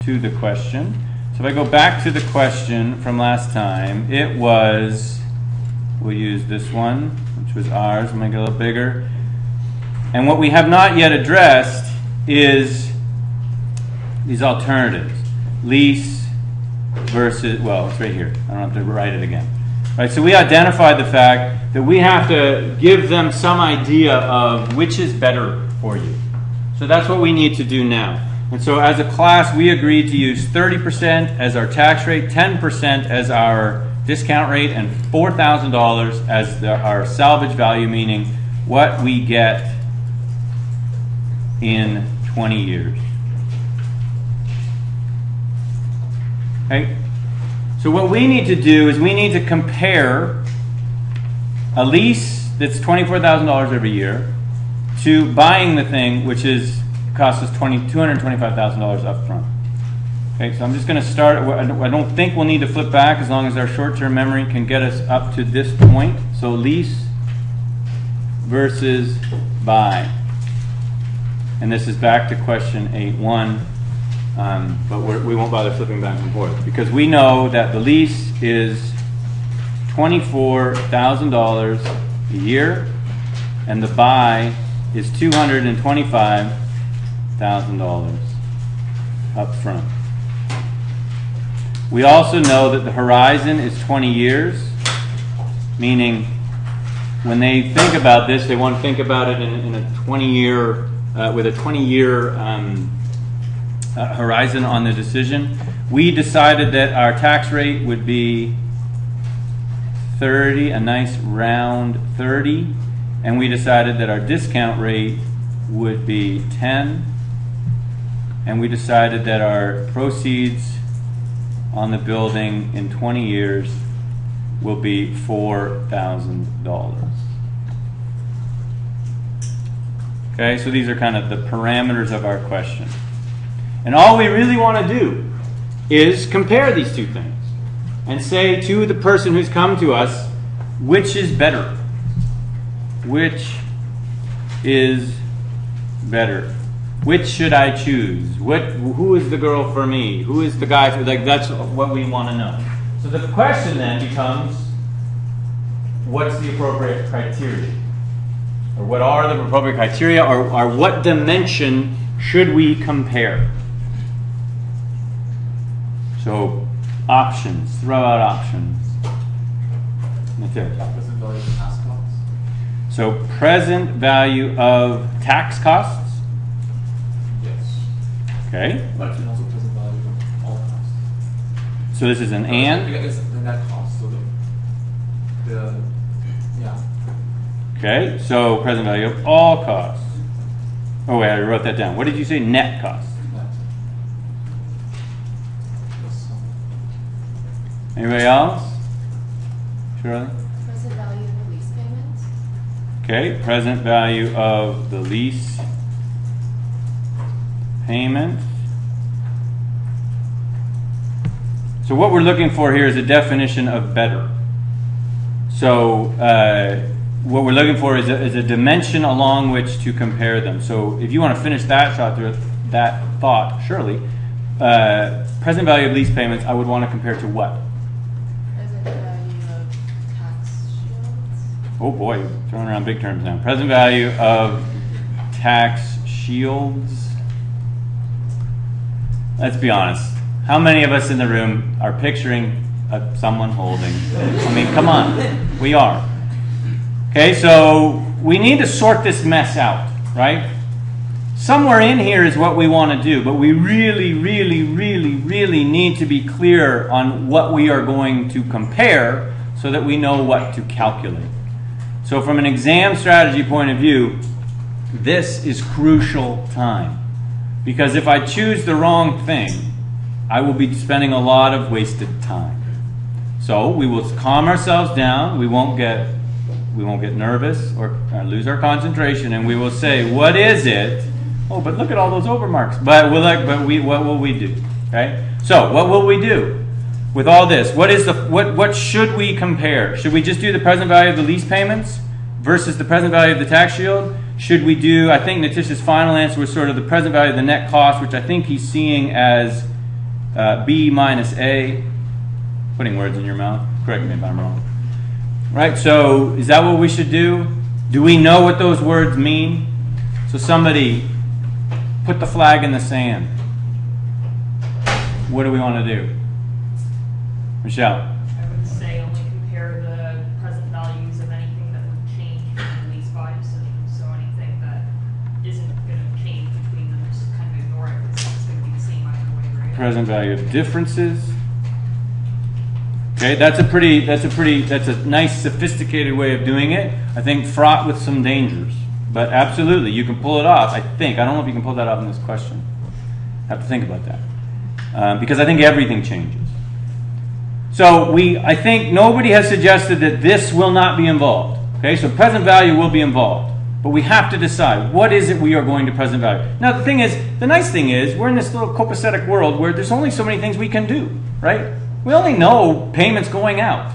to the question. So if I go back to the question from last time, it was, we'll use this one, which was ours, make it a little bigger. And what we have not yet addressed is these alternatives. Lease versus, well, it's right here. I don't have to write it again. Right, so we identified the fact that we have to give them some idea of which is better for you. So that's what we need to do now. And so as a class, we agreed to use 30% as our tax rate, 10% as our discount rate, and $4,000 as our salvage value, meaning what we get in 20 years. Okay? So what we need to do is we need to compare a lease that's $24,000 every year to buying the thing, which costs us $225,000 up front. Okay, so I'm just going to start. I don't think we'll need to flip back as long as our short-term memory can get us up to this point. So lease versus buy. And this is back to question 8.1. But we won't bother flipping back and forth because we know that the lease is $24,000 a year and the buy is $225,000 up front. We also know that the horizon is 20 years, meaning when they think about this, they want to think about it in a 20-year, with a 20-year horizon on the decision. We decided that our tax rate would be 30, a nice round 30, and we decided that our discount rate would be 10, and we decided that our proceeds on the building in 20 years will be $4,000. Okay, so these are kind of the parameters of our question. And all we really want to do is compare these two things and say to the person who's come to us, which is better? Which is better? Which should I choose? Who is the girl for me? Who is the guy for, like, that's what we want to know. So the question then becomes, what's the appropriate criteria? Or what are the appropriate criteria? Or what dimension should we compare? So options, throw out options. That's it. Present value of tax costs. So present value of tax costs. Yes. Okay. But and also present value of all costs. So this is an and. It's the net cost. So yeah. Okay. So present value of all costs. Oh wait, I wrote that down. What did you say? Net costs. Anybody else? Shirley? Present value of the lease payments. Okay, present value of the lease payment. So what we're looking for here is a definition of better. So what we're looking for is a dimension along which to compare them. So if you want to finish that thought, Shirley, present value of lease payments, I would want to compare to what? Oh boy, throwing around big terms now. Present value of tax shields. Let's be honest. How many of us in the room are picturing someone holding? I mean, come on. We are. Okay, so we need to sort this mess out, right? Somewhere in here is what we want to do, but we really, really, really, really need to be clear on what we are going to compare so that we know what to calculate. So from an exam strategy point of view, this is crucial time. Because if I choose the wrong thing, I will be spending a lot of wasted time. So we will calm ourselves down, we won't get nervous or lose our concentration, and we will say, what is it? Oh, but look at all those overmarks. What will we do? Okay? So what will we do? With all this, what should we compare? Should we just do the present value of the lease payments versus the present value of the tax shield? Should we do, I think Natish's final answer was sort of the present value of the net cost, which I think he's seeing as B minus A. Putting words in your mouth. Correct me if I'm wrong. Right, so is that what we should do? Do we know what those words mean? So somebody put the flag in the sand. What do we want to do? Michelle? I would say only compare the present values of anything that would change between these five, so anything that isn't going to change between them, just kind of ignore it because it's going to be the same either way, right? Present value of differences. Okay, that's a nice sophisticated way of doing it. I think fraught with some dangers, but absolutely you can pull it off. I don't know if you can pull that off in this question. I have to think about that because I think everything changes. So I think nobody has suggested that this will not be involved. Okay, so present value will be involved, but we have to decide what is it we are going to present value. Now the nice thing is we're in this little copacetic world where there's only so many things we can do, right? We only know payments going out.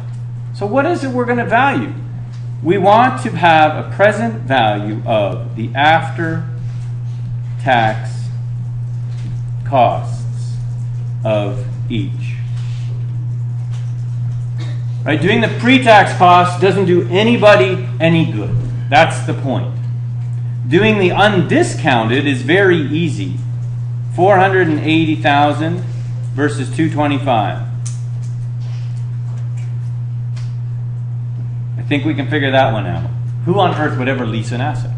So what is it we're going to value? We want to have a present value of the after-tax costs of each. Right? Doing the pre-tax costs doesn't do anybody any good. That's the point. Doing the undiscounted is very easy. 480,000 versus 225. I think we can figure that one out. Who on earth would ever lease an asset?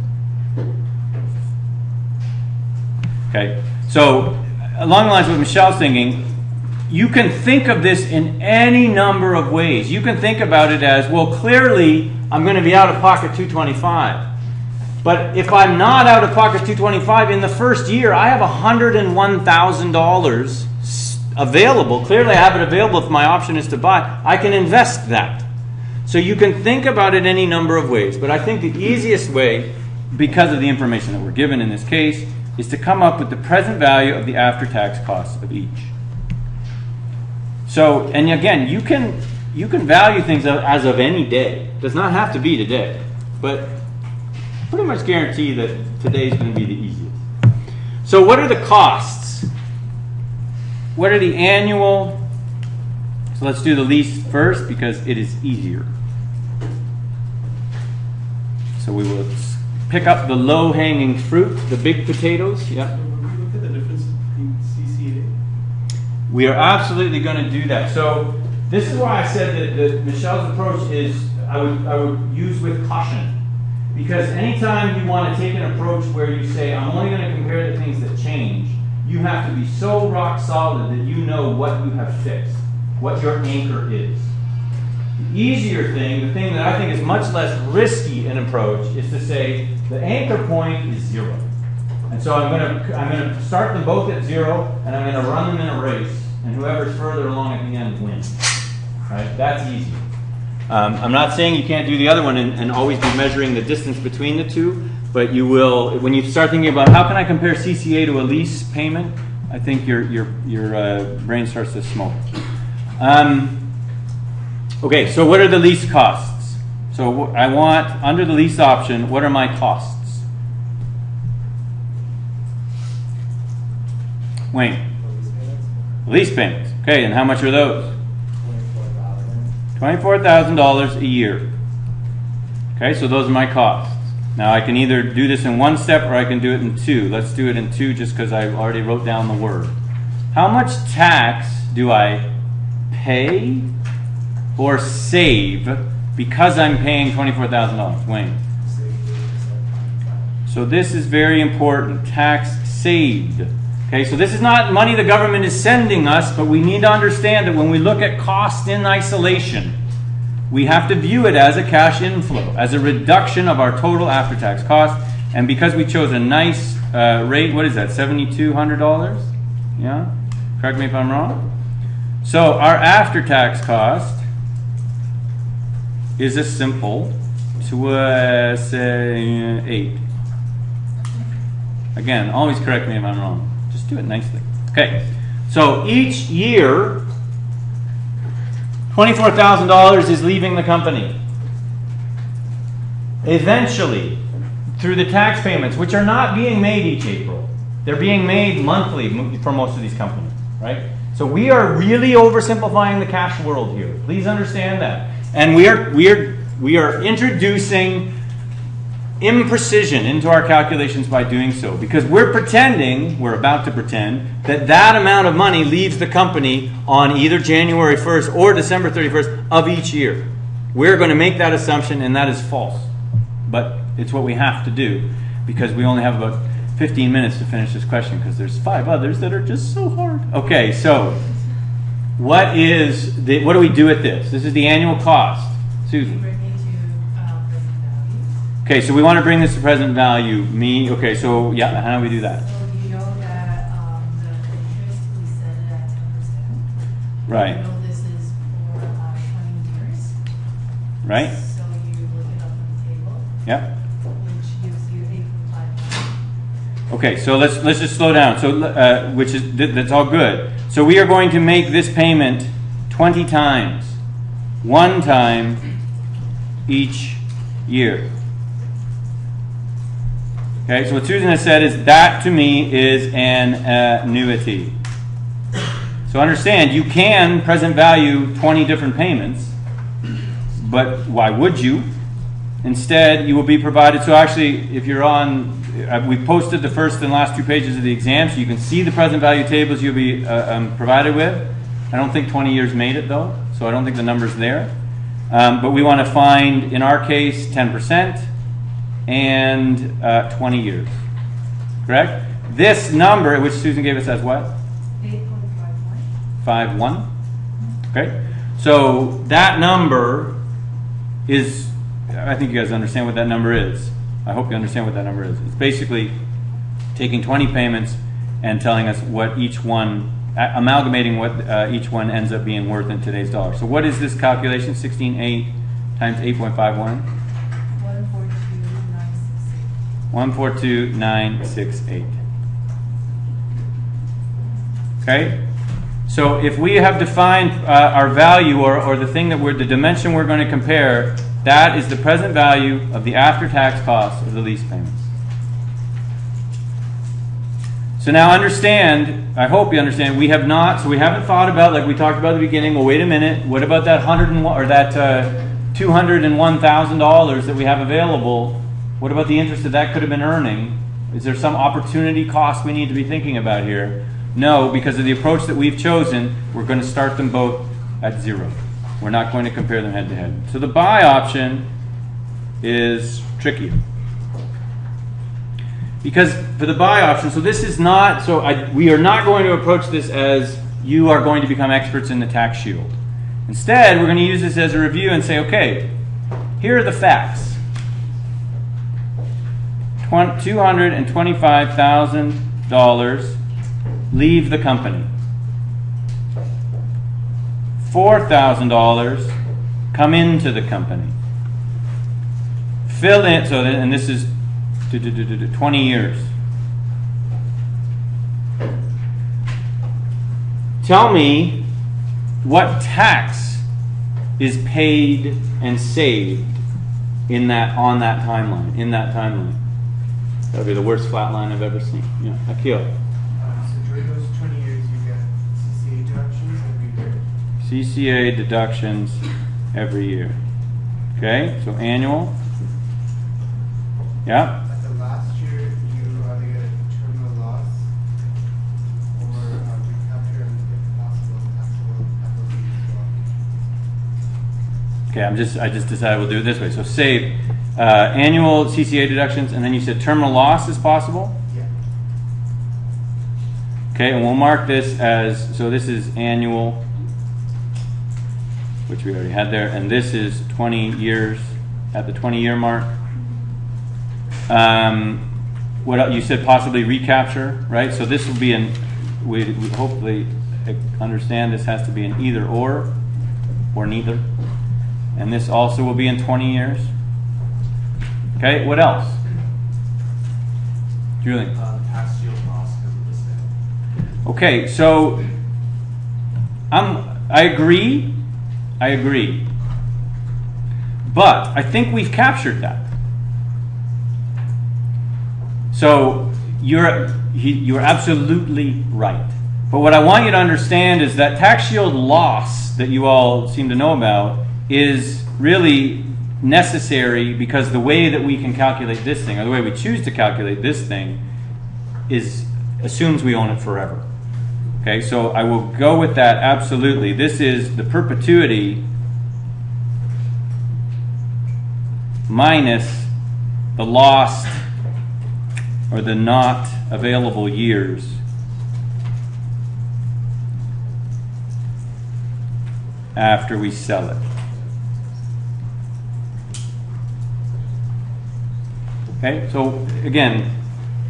Okay, so along the lines of what Michelle's thinking, you can think of this in any number of ways. You can think about it as, well, clearly I'm going to be out of pocket 225. But if I'm not out of pocket 225 in the first year, I have $101,000 available. Clearly I have it available if my option is to buy. I can invest that. So you can think about it any number of ways, but I think the easiest way, because of the information that we're given in this case, is to come up with the present value of the after-tax costs of each. So, and again, you can value things as of any day. It does not have to be today, but pretty much guarantee that today is going to be the easiest. So what are the costs? What are the annual? So let's do the lease first because it is easier. So we will pick up the low-hanging fruit, the big potatoes. Yeah. So when we look at the difference between CCA? We are absolutely going to do that. So this is why I said that Michelle's approach is I would use with caution. Because anytime you want to take an approach where you say, I'm only going to compare the things that change, you have to be so rock solid that you know what you have fixed, what your anchor is. The easier thing, the thing that I think is much less risky an approach, is to say the anchor point is 0. And so I'm going to start them both at 0, and I'm going to run them in a race, and whoever's further along at the end wins. Right? That's easy. I'm not saying you can't do the other one and always be measuring the distance between the two, but you will, when you start thinking about how can I compare CCA to a lease payment, I think your brain starts to smoke. Okay, so what are the lease costs? So I want, under the lease option, what are my costs? Wayne? Lease payments. Okay, and how much are those? $24,000 a year. Okay, so those are my costs. Now I can either do this in one step or I can do it in two. Let's do it in two just because I already wrote down the word. How much tax do I pay or save because I'm paying $24,000? Wayne. So this is very important. Tax saved. Okay, so this is not money the government is sending us, but we need to understand that when we look at cost in isolation, we have to view it as a cash inflow, as a reduction of our total after-tax cost. And because we chose a nice rate, what is that, $7,200? Yeah? Correct me if I'm wrong. So our after-tax cost is a simple 8. Again, always correct me if I'm wrong. Just do it nicely. Okay, so each year, $24,000 is leaving the company. Eventually, through the tax payments, which are not being made each April, they're being made monthly for most of these companies, right? So we are really oversimplifying the cash world here. Please understand that. And we are introducing imprecision into our calculations by doing so, because we're about to pretend that that amount of money leaves the company on either January 1st or December 31st of each year. We're going to make that assumption, and that is false. But it's what we have to do, because we only have about 15 minutes to finish this question, because there's 5 others that are just so hard. Okay, so what do we do with this? This is the annual cost. Susan. Bring it to present value. Okay, so we want to bring this to present value. Okay, so yeah, how do we do that? So you know that the interest, we set it at 10%. Right. You know this is for 20 years. Right? So you look it up on the table, Yep. which gives you 8.5. Okay, so let's just slow down. So that's all good. So we are going to make this payment 20 times, one time each year. Okay, so what Susan has said is that to me is an annuity. So understand, you can present value 20 different payments, but why would you? Instead, you will be provided. So actually, if you're on, we posted the first and last 2 pages of the exam, so you can see the present value tables you'll be provided with. I don't think 20 years made it though, so I don't think the number's there. But we want to find, in our case, 10% and 20 years. Correct? This number, which Susan gave us as what? 8.51. 5.1. Okay? So that number is, I think you guys understand what that number is. I hope you understand what that number is. It's basically taking 20 payments and telling us what each one, amalgamating what each one ends up being worth in today's dollar. So what is this calculation? 16.8 times 8.51? 142,968. Okay? So if we have defined our value or the thing that the dimension we're going to compare, that is the present value of the after-tax cost of the lease payments. So now understand, I hope you understand, we haven't thought about, like we talked about at the beginning, well wait a minute, what about that $201,000 that we have available? What about the interest that could have been earning? Is there some opportunity cost we need to be thinking about here? No, because of the approach that we've chosen, we're going to start them both at 0. We're not going to compare them head to head. So the buy option is trickier. Because for the buy option, so this is not, we are not going to approach this as you are going to become experts in the tax shield. Instead, we're going to use this as a review and say, okay, here are the facts. $225,000 leave the company. $4,000 come into the company. Fill in, and this is 20 years. Tell me what tax is paid and saved on that timeline. That'll be the worst flat line I've ever seen. Yeah, Akil. So during those 20 years, you get CCA deductions every year. CCA deductions every year. Okay, so annual. Yeah. At the last year, you either get a terminal loss or recapture and if possible, taxable capital gains as well. Okay, I just decided we'll do it this way. So save annual CCA deductions, and then you said terminal loss is possible? Yeah. Okay, and we'll mark this as, so this is annual, which we already had there, and this is 20 years, at the 20-year mark. What else? You said possibly recapture, right? So this will be we hopefully understand this has to be an either or neither. And this also will be in 20 years. Okay, what else? Julian? Tax shield cost because of the sale. Okay, so I agree. But I think we've captured that. So you're absolutely right. But what I want you to understand is that tax shield loss that you all seem to know about is really necessary because the way that we can calculate this thing, or the way we choose to calculate this thing, assumes we own it forever. Okay, so I will go with that absolutely. This is the perpetuity minus the lost or the not available years after we sell it. Okay, so again,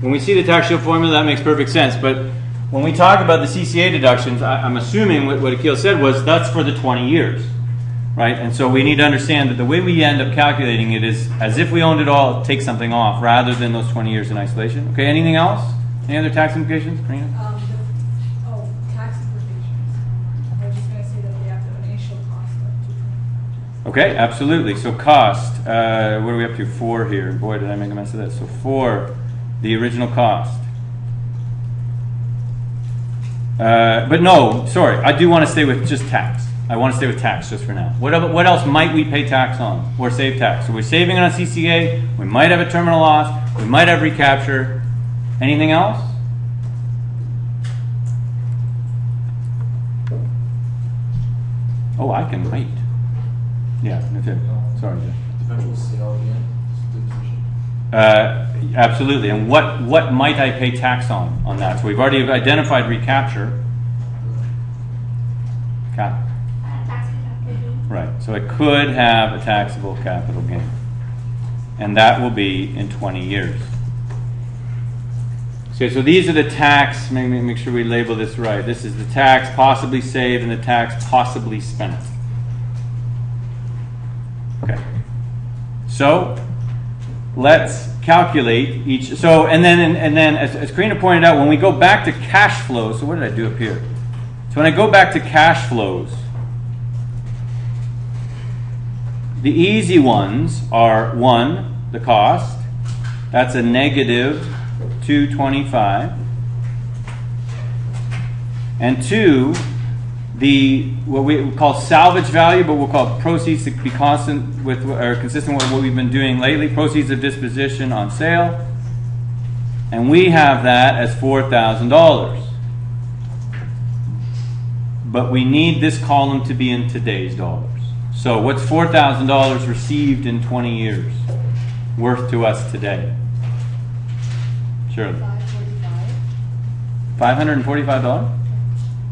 when we see the tax shield formula, that makes perfect sense. But when we talk about the CCA deductions, I'm assuming what Akil said was that's for the 20 years, right? And so we need to understand that the way we end up calculating it is as if we owned it all, take something off, rather than those 20 years in isolation. Okay, anything else? Any other tax implications, Karina? Tax implications. I was just going to say that we have the initial cost of $225. Okay, absolutely. So cost, what are we up to? 4 here. Boy, did I make a mess of this. So 4, the original cost. But no, sorry, I do want to stay with just tax. I want to stay with tax just for now. What else might we pay tax on or save tax? So we're saving it on CCA. We might have a terminal loss. We might have recapture. Anything else? Oh, I can wait. Yeah, that's it. Sorry, Jeff. Eventual sale again. Absolutely. And what might I pay tax on that? So we've already identified recapture. Taxable capital gain. Right. So it could have a taxable capital gain. And that will be in 20 years. Okay, so these are the tax, make sure we label this right. This is the tax possibly saved and the tax possibly spent. Okay. So let's calculate each. So and then as Karina pointed out, when we go back to cash flows. So what did I do up here? So when I go back to cash flows, the easy ones are 1, the cost. That's a negative 225. And 2, what we call salvage value, but we'll call proceeds to be consistent with what we've been doing lately. Proceeds of disposition on sale, and we have that as $4,000. But we need this column to be in today's dollars. So what's $4,000 received in 20 years worth to us today? Shirley. $545.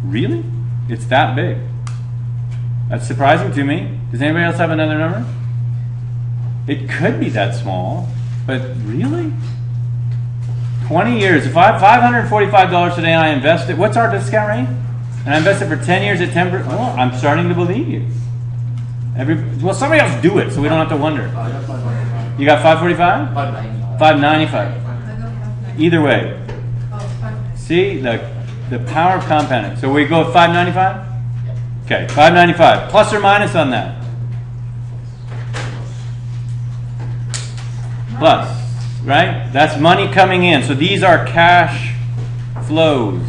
Really? It's that big. That's surprising to me. Does anybody else have another number? It could be that small, but really? 20 years. If I have $545 today and I invest it, what's our discount rate? And I invest it for 10 years at 10%. Well, I'm starting to believe you. Well, somebody else do it so we don't have to wonder. You got 545? 595. Either way. See the power of compounding. So we go with 595? Okay, 595. Plus or minus on that? Plus, right? That's money coming in. So these are cash flows.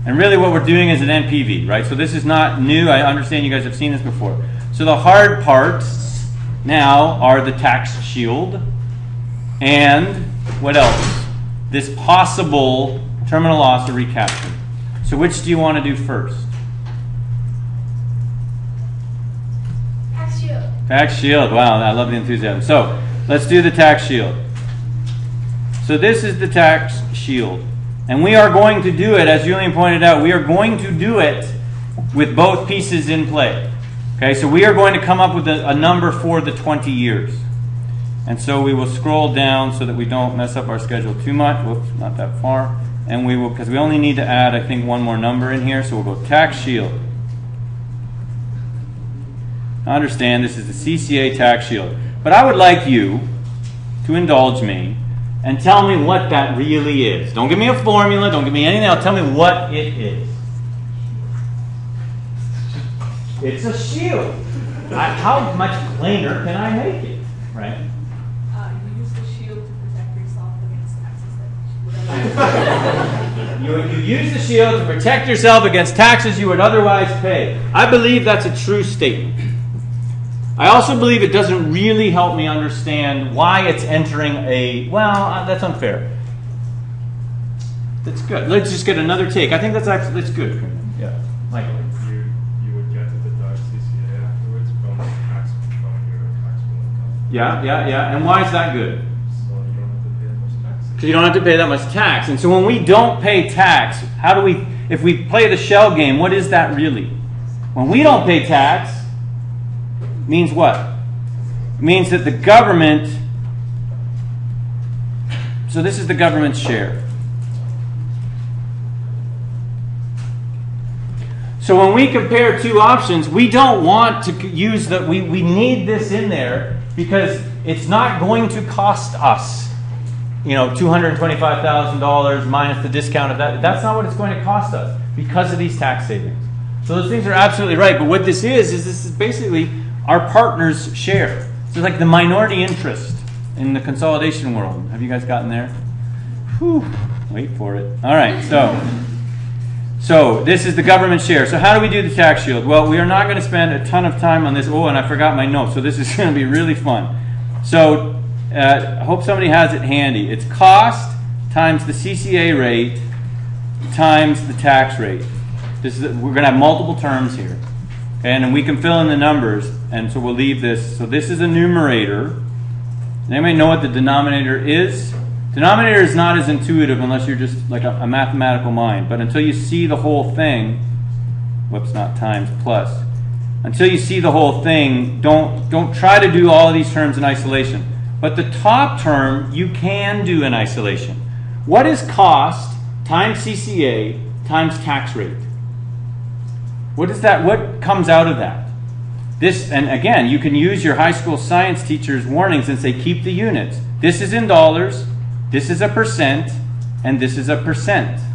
And really what we're doing is an NPV, right? So this is not new. I understand you guys have seen this before. So the hard parts now are the tax shield and what else? This possible terminal loss or recapture. So which do you want to do first? Tax shield. Tax shield. Wow, I love the enthusiasm. So let's do the tax shield. So this is the tax shield. And we are going to do it, as Julian pointed out, we are going to do it with both pieces in play. Okay, so we are going to come up with a number for the 20 years. And so we will scroll down so that we don't mess up our schedule too much. Whoops, not that far. And we will, because we only need to add, I think, one more number in here. So we'll go tax shield. Now understand, this is the CCA tax shield. But I would like you to indulge me and tell me what that really is. Don't give me a formula. Don't give me anything else. Tell me what it is. It's a shield. How much plainer can I make it? Right? You use the shield to protect yourself against taxes that you should You use the shield to protect yourself against taxes you would otherwise pay. I believe that's a true statement. I also believe it doesn't really help me understand why it's entering a, well, that's unfair. That's good. Let's just get another take. I think that's good. Yeah, Michael. You would get to deduct CCA afterwards from tax from your taxable income. Yeah. And why is that good? So you don't have to pay that much tax. Because you don't have to pay that much tax. And so when we don't pay tax, how do we, if we play the shell game, what is that really? When we don't pay tax, it means what? It means that the government, so this is the government's share. So when we compare two options, we don't want to use the, we need this in there because it's not going to cost us, $225,000 minus the discount of that. That's not what it's going to cost us because of these tax savings. So those things are absolutely right. But what this is basically our partner's share. So it's like the minority interest in the consolidation world. Have you guys gotten there? Whew, wait for it. All right, so this is the government share. So how do we do the tax shield? Well, we are not going to spend a ton of time on this. Oh, and I forgot my notes. So this is going to be really fun. So I hope somebody has it handy. It's cost times the CCA rate times the tax rate. We're going to have multiple terms here. Okay, and then we can fill in the numbers. And so we'll leave this. So this is a numerator. Does anybody know what the denominator is? Denominator is not as intuitive unless you're just like a mathematical mind. But until you see the whole thing, whoops, not times, plus. Until you see the whole thing, don't try to do all of these terms in isolation. But the top term you can do in isolation. What is cost times CCA times tax rate? What is that? What comes out of that? This, and again, you can use your high school science teacher's warnings and say keep the units. This is in dollars. This is a percent, and this is a percent. It's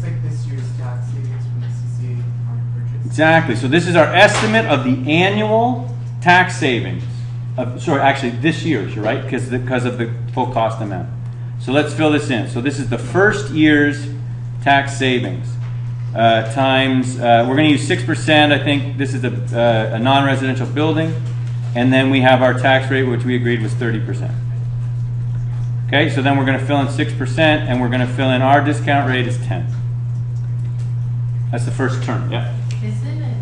like this year's tax savings from the CCA on purchase. Exactly. So this is our estimate of the annual tax savings. Actually this year's, right? Because of the full cost amount. So let's fill this in. So this is the first year's tax savings times, we're going to use 6%. I think this is a non-residential building. And then we have our tax rate, which we agreed was 30%. Okay, so then we're going to fill in 6%, and we're going to fill in our discount rate is 10. That's the first term, yeah? Isn't it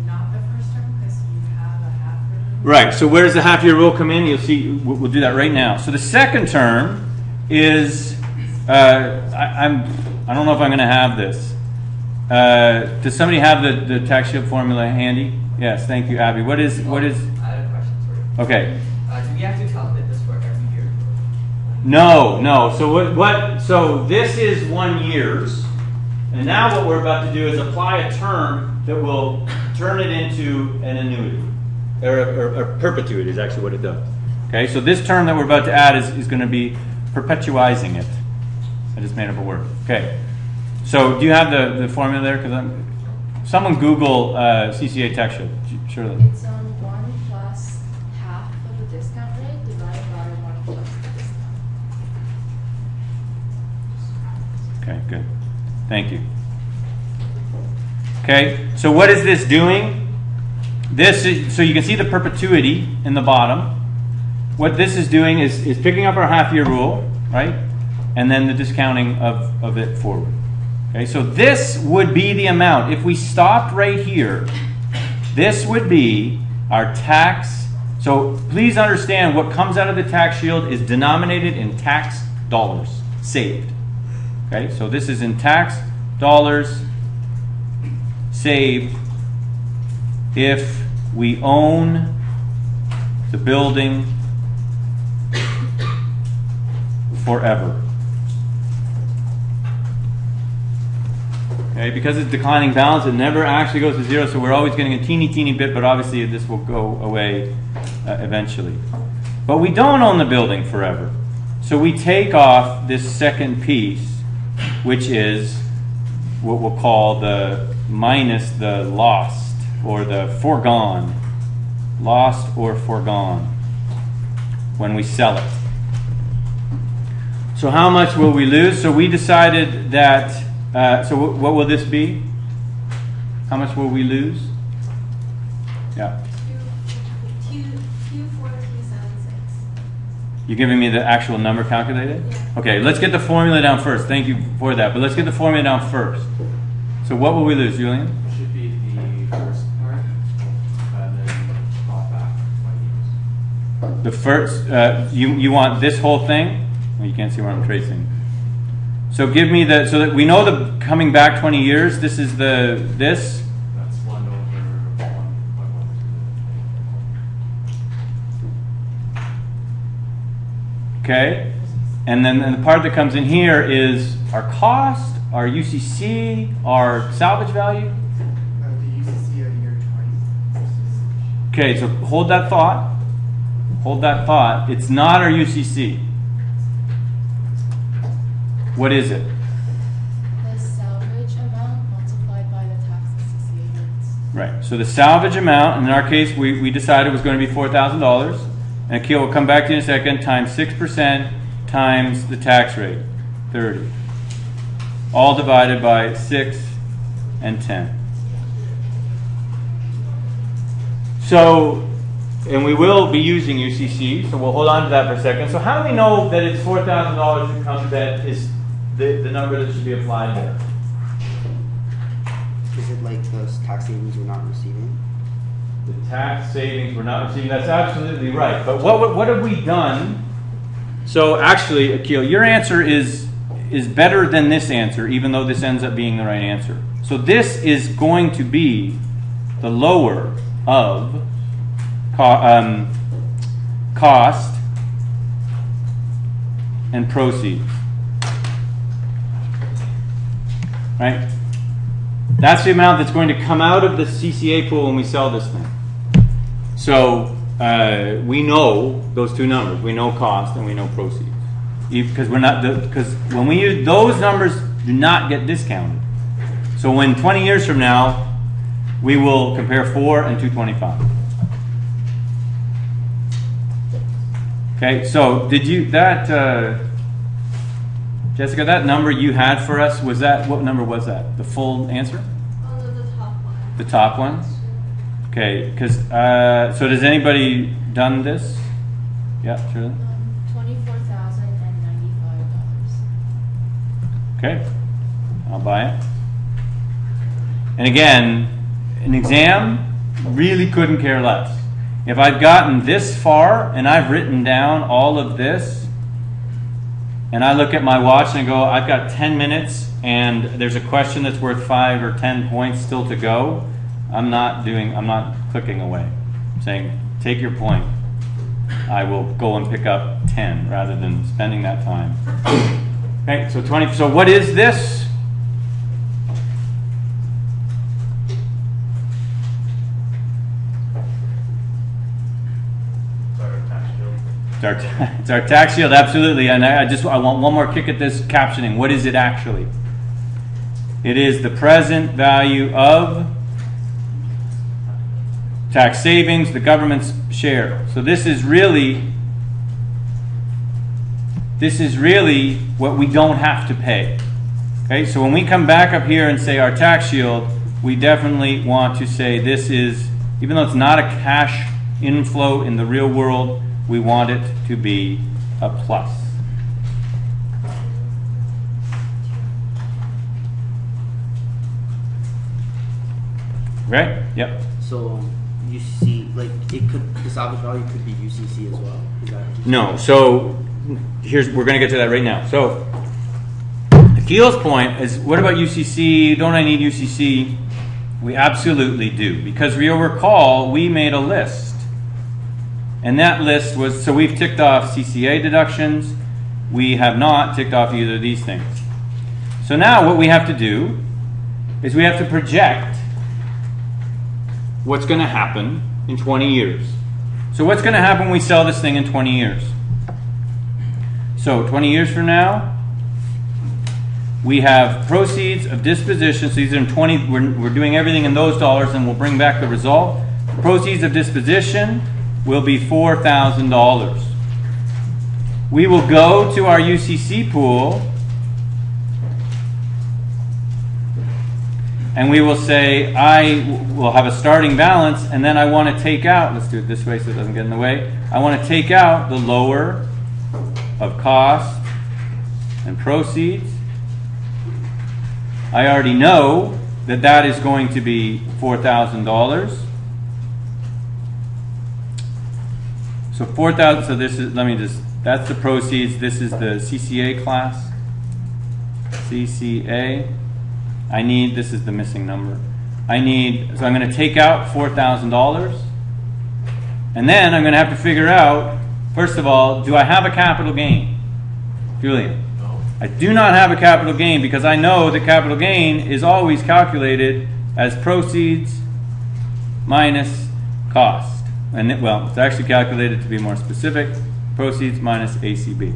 not the first term because you have a half year? Right, so where does the half year rule come in? You'll see, we'll do that right now. So the second term is, I don't know if I'm going to have this. Does somebody have the tax shield formula handy? Yes, thank you, Abby. What is? I have a question for you. Okay. Do we have to calculate this for every year? No. So So this is 1 year's, and now what we're about to do is apply a term that will turn it into an annuity, or perpetuity is actually what it does. Okay. So this term that we're about to add is going to be perpetuizing it. I just made up a word. Okay. So do you have the formula there? Because someone Google CCA tax shield. Surely. It's 1 plus half of the discount rate divided by 1 plus the discount. Okay, good. Thank you. Okay, so what is this doing? So you can see the perpetuity in the bottom. What this is doing is picking up our half-year rule, right? And then the discounting of it forward. Okay, so this would be the amount. If we stopped right here, this would be our tax. So please understand what comes out of the tax shield is denominated in tax dollars saved. Okay, so this is in tax dollars saved if we own the building forever. Okay, because it's declining balance, it never actually goes to zero, so we're always getting a teeny bit, but obviously this will go away eventually. But we don't own the building forever. So we take off this second piece, which is what we'll call the minus the lost, or the foregone. Lost or foregone when we sell it. So how much will we lose? So we decided that, so what will this be? How much will we lose? Yeah. You're giving me the actual number calculated? Yeah. Okay, let's get the formula down first. Thank you for that. But let's get the formula down first. So what will we lose, Julian? It should be the first part, and then brought back 20 years. The first, you want this whole thing? Well, you can't see where I'm tracing. So give me the, so that we know the coming back 20 years, this is the, this. That's 1 over 1.12. Okay, and then the part that comes in here is our cost, our UCC, our salvage value. The UCC at year 20. Okay, so hold that thought. Hold that thought. It's not our UCC. What is it? The salvage amount multiplied by the tax and CCA rates. Right. So the salvage amount, in our case, we decided was going to be $4,000. And Akil will come back to you in a second, times 6% times the tax rate, 30. All divided by 6 and 10. So, and we will be using UCC, so we'll hold on to that for a second. So how do we know that it's $4,000 that comes, that is the number that should be applied there? Is it like those tax savings we're not receiving? The tax savings we're not receiving, that's absolutely right. But what have we done? So actually, Akil, your answer is better than this answer, even though this ends up being the right answer. So this is going to be the lower of cost and proceeds. Right? That's the amount that's going to come out of the CCA pool when we sell this thing. So we know those two numbers. We know cost and we know proceeds. Because we're not, because when we use those numbers, do not get discounted. So when 20 years from now, we will compare 4 and 225. Okay, so did you, Jessica, that number you had for us, was that, what number was that? The full answer? The top one. The top one? Okay, because, so does anybody done this? Yeah, sure. $24,095. Okay, I'll buy it. And again, an exam really couldn't care less. If I've gotten this far and I've written down all of this, and I look at my watch and I go, I've got 10 minutes and there's a question that's worth 5 or 10 points still to go, I'm not clicking away. I'm saying, take your point. I will go and pick up 10 rather than spending that time. Okay, so 20, so what is this? It's our tax shield, absolutely. And I want one more kick at this captioning. What is it actually? It is the present value of tax savings, the government's share. So this is really what we don't have to pay. Okay, so when we come back up here and say our tax shield, we definitely want to say this is, even though it's not a cash inflow in the real world, we want it to be a plus. Right? Yep. So UCC, like it could, the salvage value could be UCC as well. Is that what you're No. So we're going to get to that right now. So Akil's point is, what about UCC? Don't I need UCC? We absolutely do, because you'll recall we made a list. And that list was, so we've ticked off CCA deductions. We have not ticked off either of these things. So now what we have to do is we have to project what's going to happen in 20 years. So what's going to happen when we sell this thing in 20 years? So 20 years from now, we have proceeds of disposition. So these are in 20, we're doing everything in those dollars and we'll bring back the result. Proceeds of disposition will be $4,000. we will go to our UCC pool and we will say I will have a starting balance, and then I want to take out, let's do it this way so it doesn't get in the way, I want to take out the lower of cost and proceeds. I already know that that is going to be $4,000. So 4,000, so this is, let me just, that's the proceeds, this is the CCA class. CCA. I need, this is the missing number. I need, so I'm going to take out $4,000. And then I'm going to have to figure out, first of all, do I have a capital gain? Julian? No. I do not have a capital gain because I know that capital gain is always calculated as proceeds minus cost. And it, well, it's actually calculated to be more specific, proceeds minus ACB.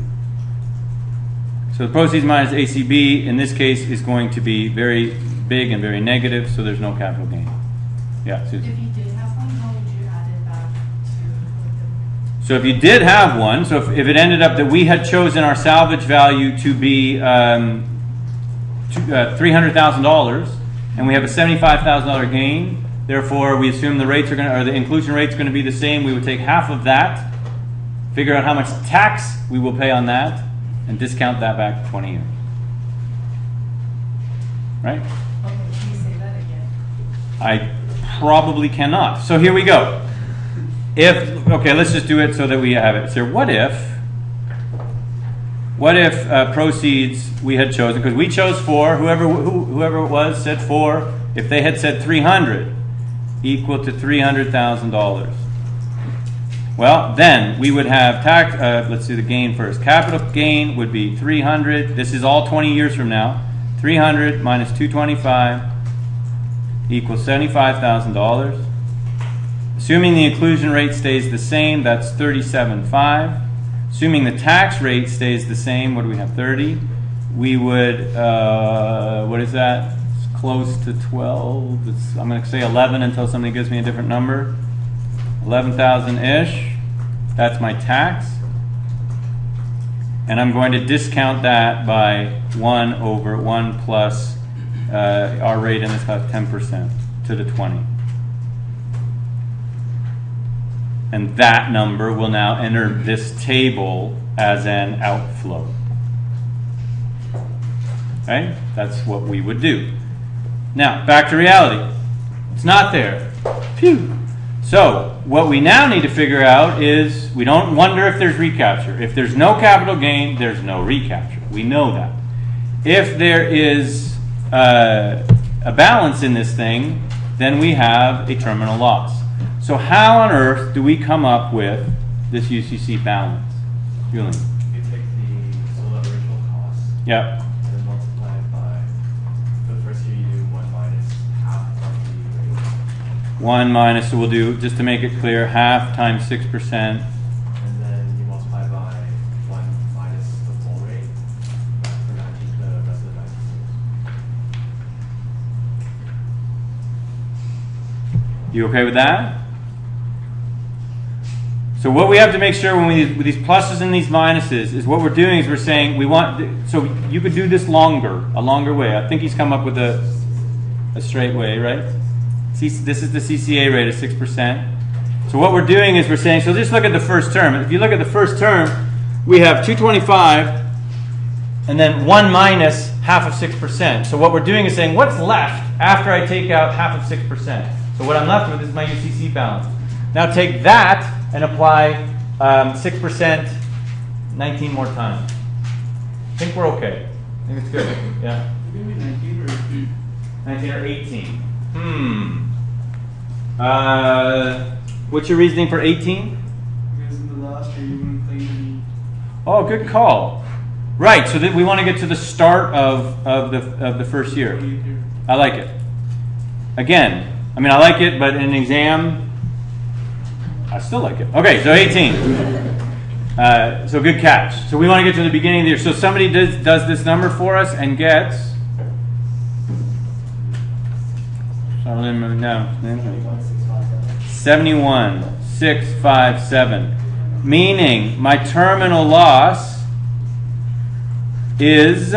So the proceeds minus ACB in this case is going to be very big and very negative, so there's no capital gain. Yeah, Susan. If you did have one, how would you add it back to? So if you did have one, so if it ended up that we had chosen our salvage value to be $300,000 and we have a $75,000 gain, therefore we assume the rates are going to, or the inclusion rate's going to be the same, we would take half of that, figure out how much tax we will pay on that, and discount that back 20 years. Right? Okay, can you say that again? I probably cannot. So here we go. If, okay, let's just do it so that we have it. So what if proceeds we had chosen, because we chose 4, whoever it was said 4, if they had said 300, equal to $300,000. Well, then we would have tax, let's do the gain first. Capital gain would be 300. This is all 20 years from now. 300 minus 225 equals $75,000. Assuming the inclusion rate stays the same, that's 37.5. Assuming the tax rate stays the same, what do we have, 30? We would, what is that? It's close to 12. I'm going to say 11 until somebody gives me a different number. 11,000-ish. That's my tax. And I'm going to discount that by 1 over 1 plus our rate in this class, 10% to the 20. And that number will now enter this table as an outflow. Okay? That's what we would do. Now, back to reality. It's not there. Phew. So, what we now need to figure out is, we don't wonder if there's recapture. If there's no capital gain, there's no recapture. We know that. If there is a balance in this thing, then we have a terminal loss. So how on earth do we come up with this UCC balance? Julian? You take the original cost. Yep. And then multiply it by, for the first year you do 1 minus half of the rate. 1 minus, so we'll do, just to make it clear, half times 6%. And then you multiply by 1 minus the full rate for the rest of the 19 years. You okay with that? So what we have to make sure when with these pluses and these minuses is what we're doing is we're saying we want, so you could do this longer, a longer way. I think he's come up with a straight way, right? This is the CCA rate of 6%. So what we're doing is we're saying, so just look at the first term. If you look at the first term, we have 225 and then 1 minus half of 6%. So what we're doing is saying, what's left after I take out half of 6%? So what I'm left with is my UCC balance. Now take that and apply 6% 19 more times. I think we're okay. I think it's good. Yeah? Maybe 19 or 18. 19 or 18. What's your reasoning for 18? Because in the last year you wouldn't claim any. Oh, good call. Right, so that we want to get to the start of the first year. I like it. Again, I mean, I like it, but in an exam, I still like it. Okay, so 18. So good catch. So we want to get to the beginning of the year. So somebody does this number for us and gets. No. 71,657. Meaning my terminal loss is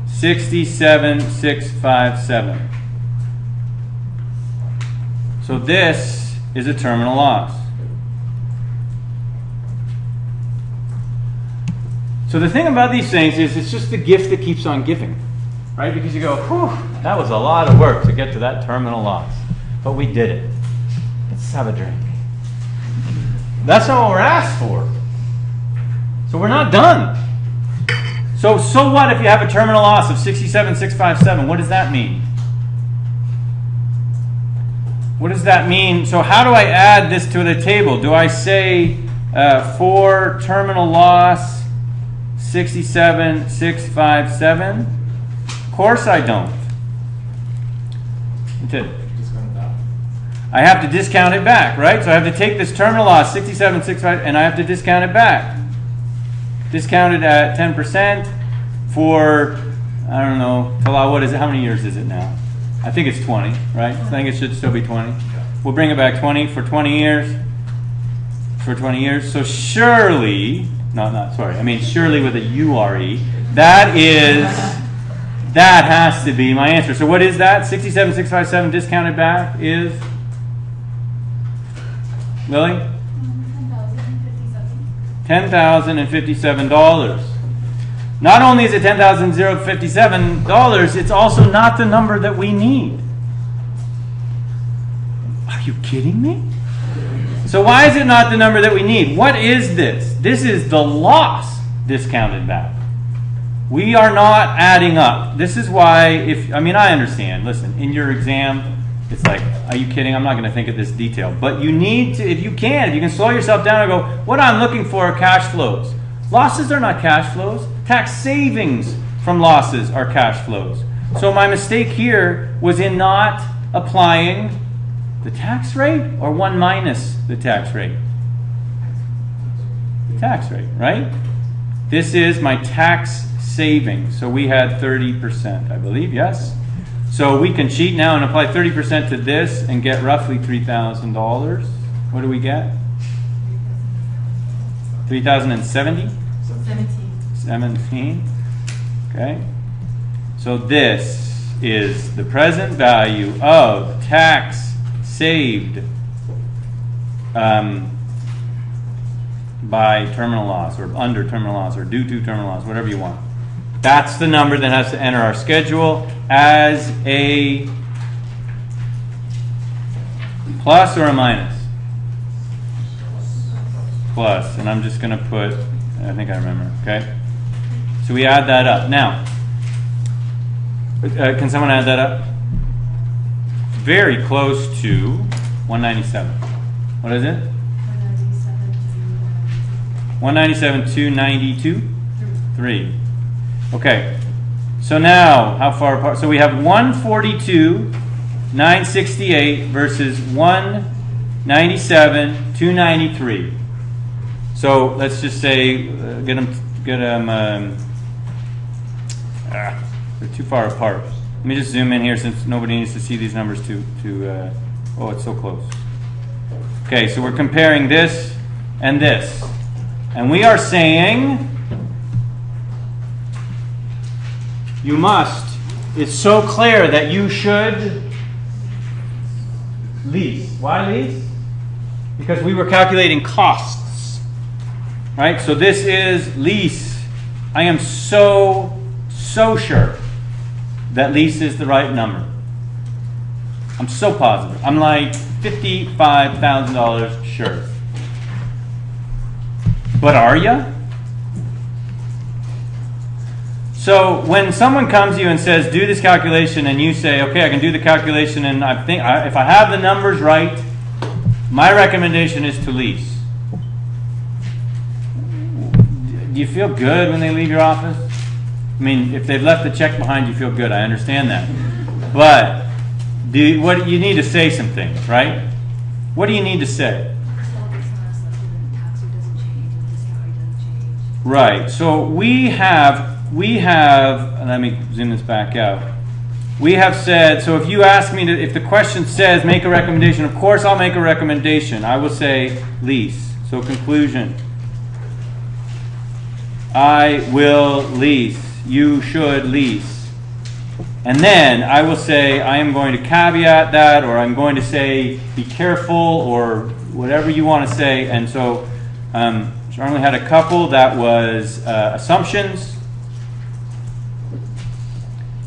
67,657. So this is a terminal loss. So the thing about these things is it's just the gift that keeps on giving, right? Because you go, whew, that was a lot of work to get to that terminal loss. But we did it. Let's have a drink. That's not what we're asked for. So we're not done. So what if you have a terminal loss of 67,657? What does that mean? What does that mean? So how do I add this to the table? Do I say for terminal loss 67,657? Of course I don't. I have to discount it back, right? So I have to take this terminal loss 67,657 and I have to discount it back. Discount it at 10% for, I don't know, what is it? How many years is it now? I think it's 20, right? I think it should still be 20. We'll bring it back 20 for 20 years. For 20 years. So surely, surely with a U-R-E, that has to be my answer. So what is that? 67,657 discounted back is, Lily? $10,057. Not only is it $10,057, it's also not the number that we need. Are you kidding me? So why is it not the number that we need? What is this? This is the loss discounted back. We are not adding up. This is why, I understand. Listen, in your exam, it's like, are you kidding? I'm not going to think of this detail. But you need to, if you can slow yourself down and go, what I'm looking for are cash flows. Losses are not cash flows. Tax savings from losses are cash flows. So my mistake here was in not applying the tax rate or 1 minus the tax rate. The tax rate, right? This is my tax savings. So we had 30%, I believe, yes? So we can cheat now and apply 30% to this and get roughly $3,000. What do we get? 3,070? 17. Okay. So this is the present value of tax saved by terminal loss or under terminal loss or due to terminal loss, whatever you want. That's the number that has to enter our schedule as a plus or a minus? Plus. And I'm just going to put, I think I remember, okay? So we add that up. Now, can someone add that up? Very close to 197. What is it? 197, 292? 3. Okay. So now, how far apart? So we have 142, 968 versus 197, 293. So let's just say, get them. They're too far apart. Let me just zoom in here since nobody needs to see these numbers oh, it's so close. Okay, so we're comparing this and this. And we are saying you must, it's so clear that you should lease. Why lease? Because we were calculating costs. Right? So this is lease. I am so sure that lease is the right number. I'm so positive. I'm like $55,000 sure. But are you? So when someone comes to you and says, do this calculation, and you say, okay, I can do the calculation, and I think if I have the numbers right, my recommendation is to lease. Do you feel good when they leave your office? I mean, if they've left the check behind, you feel good. I understand that. But what you need to say some things, right? What do you need to say? Right. So we have, let me zoom this back out. We have said, so if you ask me if the question says make a recommendation, of course I'll make a recommendation. I will say lease. So So conclusion. I will lease. You should lease. And then I will say I am going to caveat that, or I'm going to say be careful, or whatever you want to say. And so Charlie had a couple that was assumptions,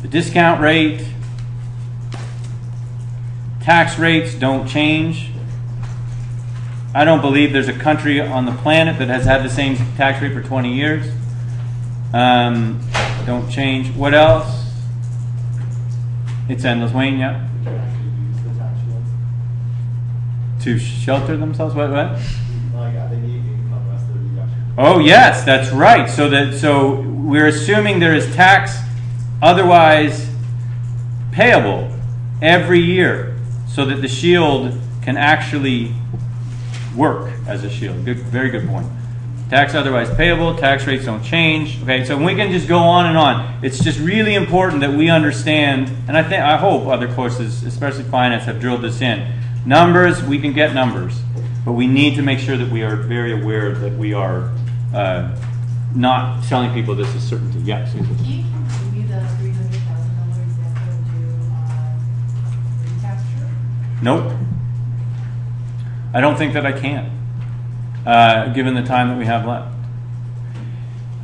the discount rate, tax rates don't change. I don't believe there's a country on the planet that has had the same tax rate for 20 years. Don't change. What else? It's endless, Wayne, yeah. Would you actually use the tax shield? To shelter themselves? What? Like, they need income rest of the deduction. Oh, yes, that's right. So we're assuming there is tax otherwise payable every year so that the shield can actually work as a shield. Good, very good point. Tax otherwise payable, tax rates don't change. Okay, so we can just go on and on. It's just really important that we understand, and I hope other courses, especially finance, have drilled this in. Numbers, we can get numbers, but we need to make sure that we are very aware that we are not telling people this is certainty. Yes. Can you continue the $300,000 example to recapture? Nope. I don't think that I can, given the time that we have left.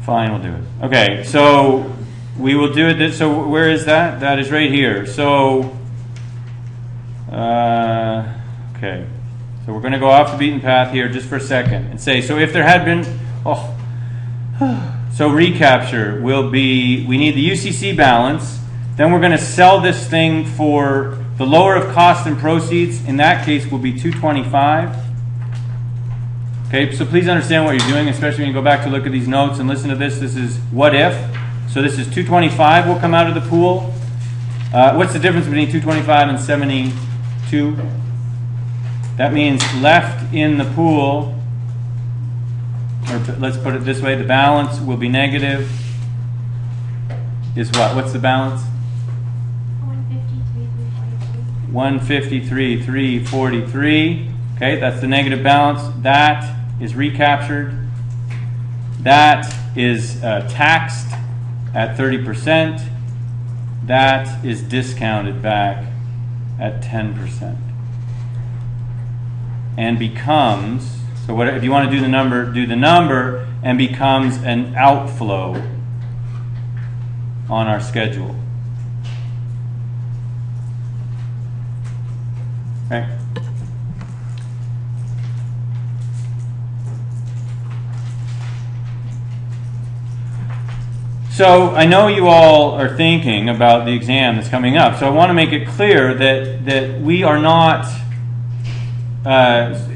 Fine, we'll do it. Okay, so we will do it. So where is that? That is right here. So, okay. So we're going to go off the beaten path here just for a second and say, so if there had been, so recapture will be, we need the UCC balance. Then we're going to sell this thing for the lower of cost and proceeds. In that case will be 225. Okay, so please understand what you're doing, especially when you go back to look at these notes and listen to this. This is what if. So this is 225 will come out of the pool. What's the difference between 225 and 72? That means left in the pool, or let's put it this way, the balance will be negative. Is what? What's the balance? 153,343. Okay, that's the negative balance. That is recaptured. That is taxed at 30%. That is discounted back at 10%. And becomes, so what if you want to do the number, and becomes an outflow on our schedule. Okay. So I know you all are thinking about the exam that's coming up. So I want to make it clear that we are not.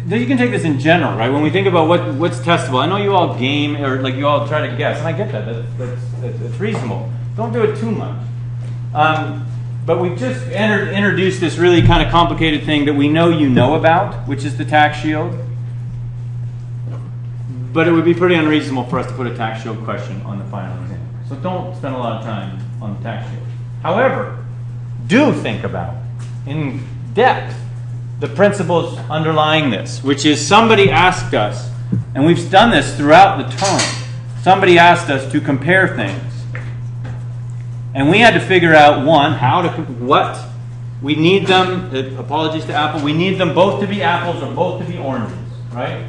You can take this in general, right? When we think about what's testable, I know you all game or like you all try to guess, and I get that. That's reasonable. Don't do it too much. But we've just introduced this really kind of complicated thing that we know you know about, which is the tax shield. But it would be pretty unreasonable for us to put a tax shield question on the final exam. So don't spend a lot of time on the tax shield. However, do think about in depth the principles underlying this, which is somebody asked us, and we've done this throughout the term, somebody asked us to compare things. And we had to figure out, one, what we need them, apologies to Apple, we need them both to be apples or both to be oranges, right?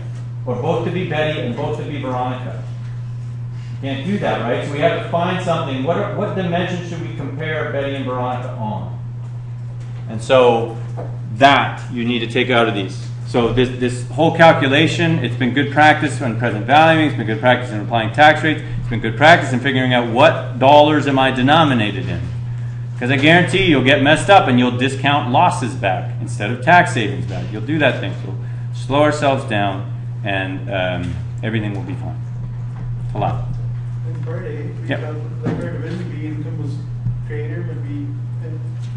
Or both to be Betty and both to be Veronica. Can't do that, right? So we have to find something. What dimension should we compare Betty and Veronica on? And so that you need to take out of these. So this whole calculation, it's been good practice on present valuing, it's been good practice in applying tax rates, it's been good practice in figuring out what dollars am I denominated in. Because I guarantee you'll get messed up and you'll discount losses back instead of tax savings back. You'll do that thing. So slow ourselves down and everything will be fine. Allow. In part A, we Yep. felt like our division B income was greater, but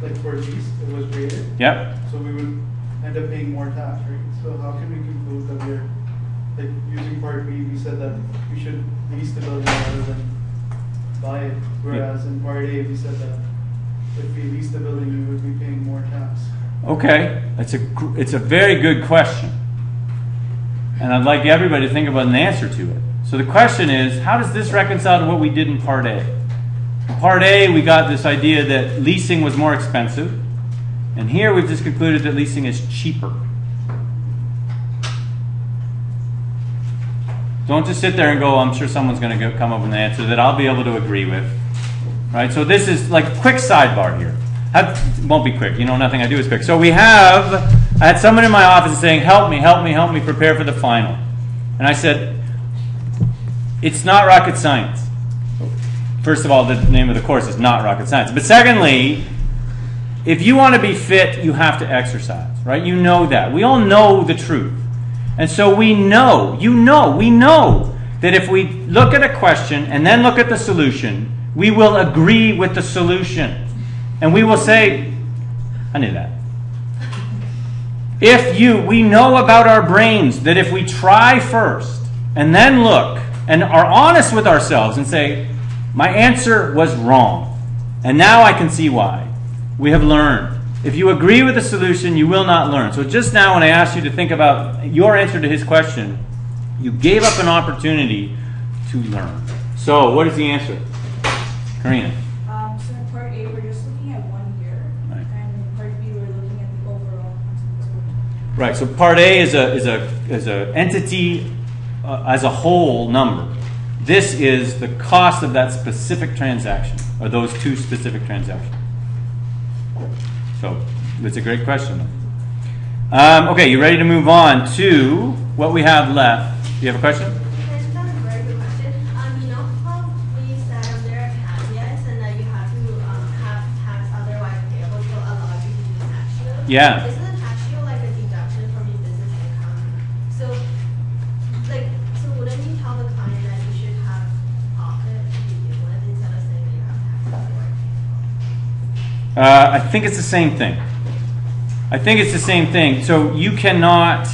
like for lease, it was greater. Yep. So we would end up paying more tax, right? So how can we conclude that we're, like, using part B, we said that we should lease the building rather than buy it, whereas in part A, we said that if we lease the building, we would be paying more tax. Okay. It's a very good question. And I'd like everybody to think about an answer to it. So the question is, how does this reconcile to what we did in Part A? In Part A, we got this idea that leasing was more expensive. And here we've just concluded that leasing is cheaper. Don't just sit there and go, I'm sure someone's going to come up with an answer that I'll be able to agree with. Right? So this is like a quick sidebar here. It won't be quick. You know, nothing I do is quick. So I had someone in my office saying, help me prepare for the final. And I said, it's not rocket science. First of all, the name of the course is not rocket science. But secondly, if you want to be fit, you have to exercise, right? You know that. We all know the truth. And so we know that if we look at a question and then look at the solution, we will agree with the solution. And we will say, I knew that. We know about our brains that if we try first and then look and are honest with ourselves and say, my answer was wrong, and now I can see why. We have learned. If you agree with the solution, you will not learn. So just now when I asked you to think about your answer to his question, you gave up an opportunity to learn. So what is the answer? Karina. So in Part A, we're just looking at 1 year. Right. And in Part B, we're looking at the overall consequence. Right, so Part A is a entity as a whole number. This is the cost of that specific transaction, or those two specific transactions. So, it's a great question. Okay, you ready to move on to what we have left? Do you have a question? That's a very good question. You know how we said there are caveats and that you have to have tax otherwise payable to allow you to use the tax shield? Yeah. Isn't the tax shield like a deduction from your business income? So wouldn't you tell the client that you should have profit to begin with instead of saying that you have tax otherwise payable? I think it's the same thing. So you cannot,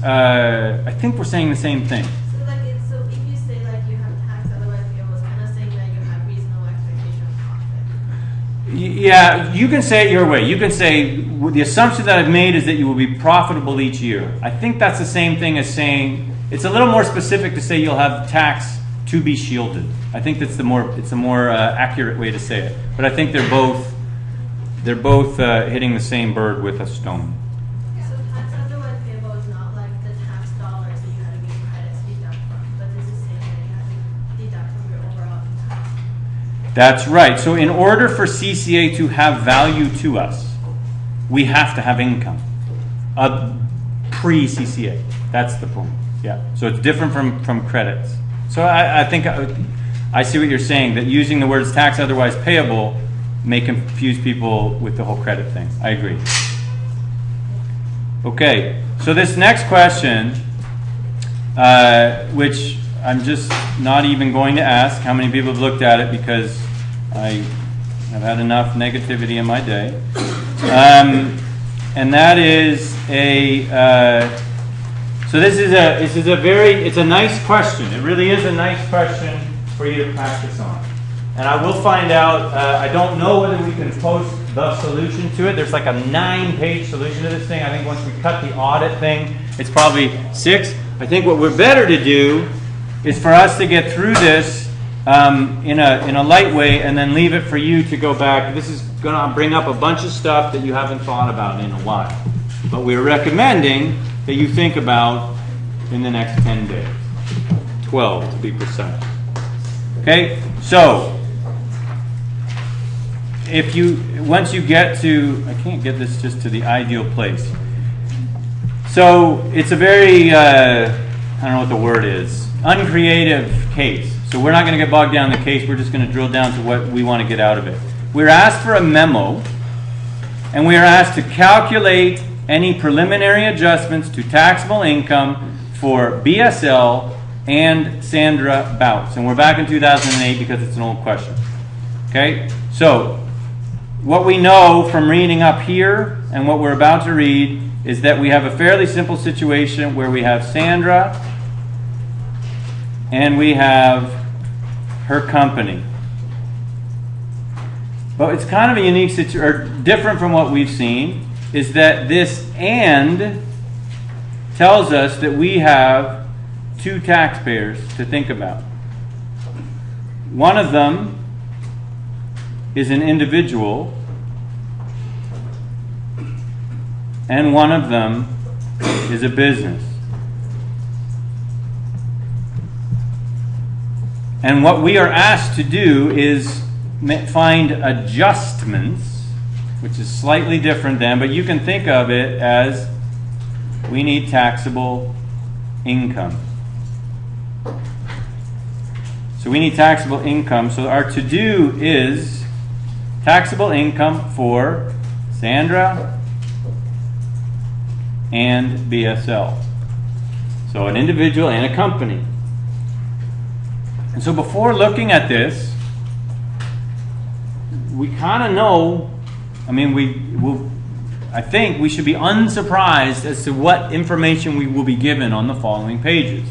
I think we're saying the same thing. So if you say like you have tax otherwise payable, it's kind of saying that you have reasonable expectation of profit. Yeah, you can say it your way. You can say, the assumption that I've made is that you will be profitable each year. I think that's the same thing as saying, it's a little more specific to say you'll have tax to be shielded. I think it's a more accurate way to say it. But I think they're both hitting the same bird with a stone. So tax otherwise payable is not like the tax dollars that you have to give credits to deduct from, but this is saying that you have to deduct from your overall income. That's right. So in order for CCA to have value to us, we have to have income. Pre-CCA. That's the point. Yeah. So it's different from credits. So I think I see what you're saying, that using the words tax otherwise payable may confuse people with the whole credit thing. I agree. Okay, so this next question, which I'm just not even going to ask how many people have looked at it because I have had enough negativity in my day. And that is so this is it's a nice question. It really is a nice question for you to practice on. And I will find out, I don't know whether we can post the solution to it. There's like a 9-page solution to this thing. I think once we cut the audit thing, it's probably 6. I think what we're better to do is for us to get through this in a light way and then leave it for you to go back. This is going to bring up a bunch of stuff that you haven't thought about in a while. But we're recommending that you think about in the next 10 days. 12 to be precise. Okay? So, once you get to, I can't get this just to the ideal place. So it's a very, I don't know what the word is, uncreative case. So we're not going to get bogged down in the case. We're just going to drill down to what we want to get out of it. We're asked for a memo, and we are asked to calculate any preliminary adjustments to taxable income for BSL and Sandra Bouts. And we're back in 2008 because it's an old question. Okay? So, what we know from reading up here and what we're about to read is that we have a fairly simple situation where we have Sandra and we have her company. But it's kind of a unique situation, or different from what we've seen, is that this and tells us that we have two taxpayers to think about. One of them is an individual, and one of them is a business. And what we are asked to do is find adjustments, which is slightly different than, but you can think of it as we need taxable income. So we need taxable income. So our to-do is taxable income for Sandra and BSL. So an individual and a company. And so before looking at this, we kind of know, I think we should be unsurprised as to what information we will be given on the following pages.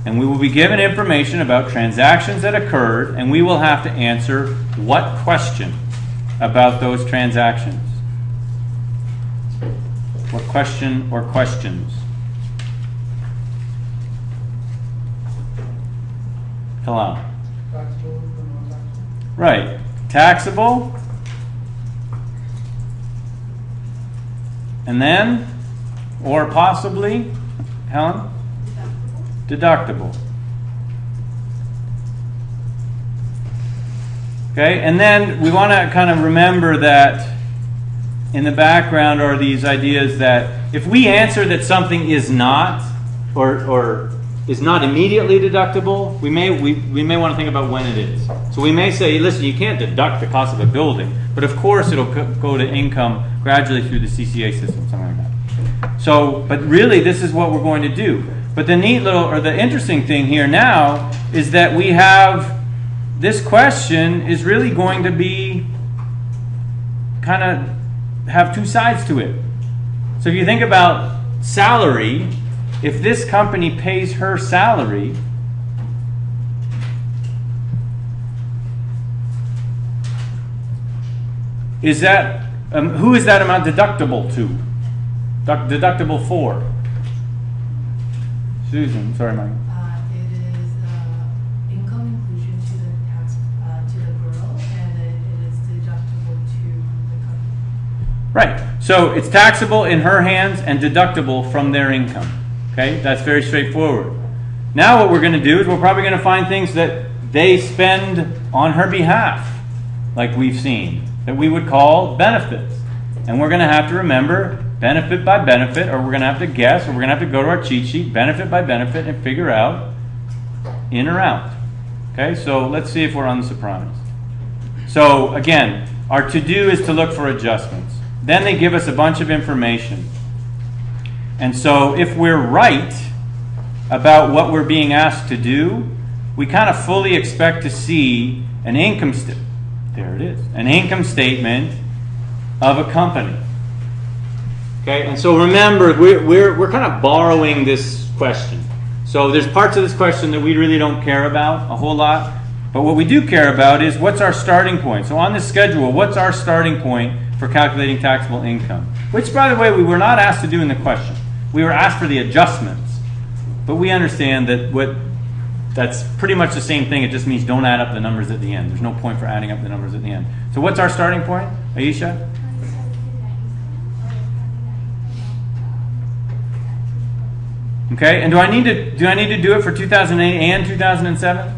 And we will be given information about transactions that occurred, and we will have to answer what question about those transactions. What question or questions? Hello. Taxable, non-taxable. Right. Taxable. And then, or possibly, Helen? Deductible. Okay, and then we want to kind of remember that in the background are these ideas that if we answer that something is not, or is not immediately deductible, we may want to think about when it is. So we may say, listen, you can't deduct the cost of a building, but of course it'll go to income gradually through the CCA system, something like that. So, but really this is what we're going to do. But the neat little, or the interesting thing here now is that we have, this question is really going to be, kind of have two sides to it. So if you think about salary, if this company pays her salary, is that, who is that amount deductible to? Deductible for? Susan, sorry, Mike. It is income inclusion to the tax to the girl, and it is deductible to the company. Right. So it's taxable in her hands and deductible from their income. Okay, that's very straightforward. Now what we're going to do is we're probably going to find things that they spend on her behalf, like we've seen, that we would call benefits. And we're going to have to remember benefit by benefit, or we're going to have to guess, or we're going to have to go to our cheat sheet, benefit by benefit, and figure out in or out. Okay, so let's see if we're unsurprised. So again, our to-do is to look for adjustments. Then they give us a bunch of information. And so if we're right about what we're being asked to do, we kind of fully expect to see an income statement. There it is. An income statement of a company. Okay, and so remember, we're kind of borrowing this question. So there's parts of this question that we really don't care about a whole lot. But what we do care about is what's our starting point. So on this schedule, what's our starting point for calculating taxable income? Which, by the way, we were not asked to do in the question. We were asked for the adjustments. But we understand that that's pretty much the same thing. It just means don't add up the numbers at the end. There's no point for adding up the numbers at the end. So what's our starting point, Aisha? Okay, and do I need to do it for 2008 and 2007?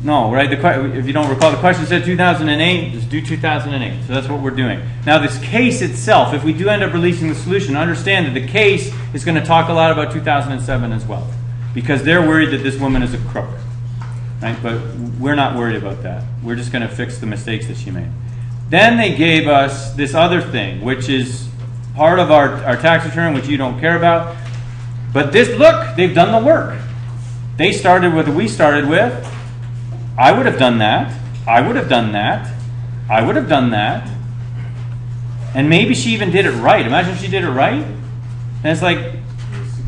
No, right? If you don't recall, the question said 2008. Just do 2008. So that's what we're doing. Now, this case itself, if we do end up releasing the solution, understand that the case is going to talk a lot about 2007 as well, because they're worried that this woman is a crook, right? But we're not worried about that. We're just going to fix the mistakes that she made. Then they gave us this other thing, which is part of our tax return, which you don't care about. But this, look, they've done the work. They started with what we started with. I would have done that. I would have done that. I would have done that. And maybe she even did it right. Imagine if she did it right. And it's like,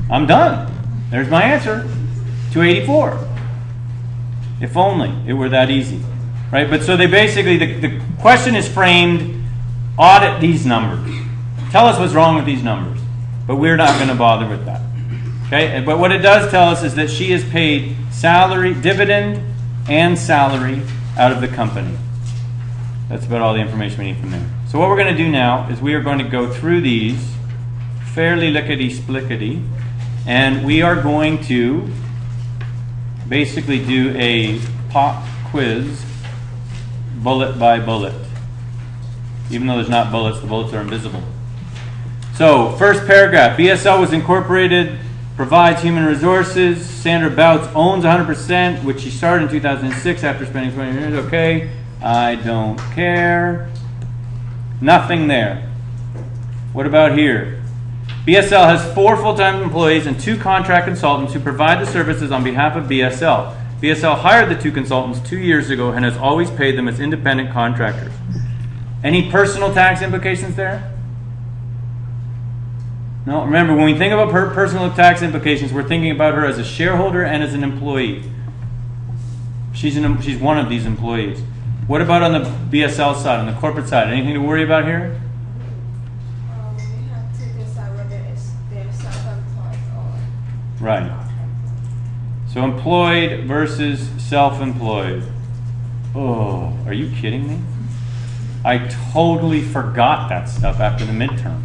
I'm done. There's my answer. 284. If only it were that easy. Right? But so they basically, the question is framed, audit these numbers. Tell us what's wrong with these numbers. But we're not going to bother with that. Okay? But what it does tell us is that she is paid salary, dividend, and salary out of the company. That's about all the information we need from there. So what we're going to do now is we are going to go through these fairly lickety-splickety, and we are going to basically do a pop quiz bullet by bullet. Even though there's not bullets, the bullets are invisible. So, first paragraph. BSL was incorporated, provides human resources. Sandra Bouts owns 100%, which she started in 2006 after spending 20 years. Okay, I don't care. Nothing there. What about here? BSL has 4 full-time employees and 2 contract consultants who provide the services on behalf of BSL. BSL hired the 2 consultants 2 years ago and has always paid them as independent contractors. Any personal tax implications there? No, remember, when we think about her personal tax implications, we're thinking about her as a shareholder and as an employee. She's one of these employees. What about on the BSL side, on the corporate side? Anything to worry about here? We have to decide whether they're self-employed or Right. So employed versus self-employed. Oh, are you kidding me? I totally forgot that stuff after the midterm.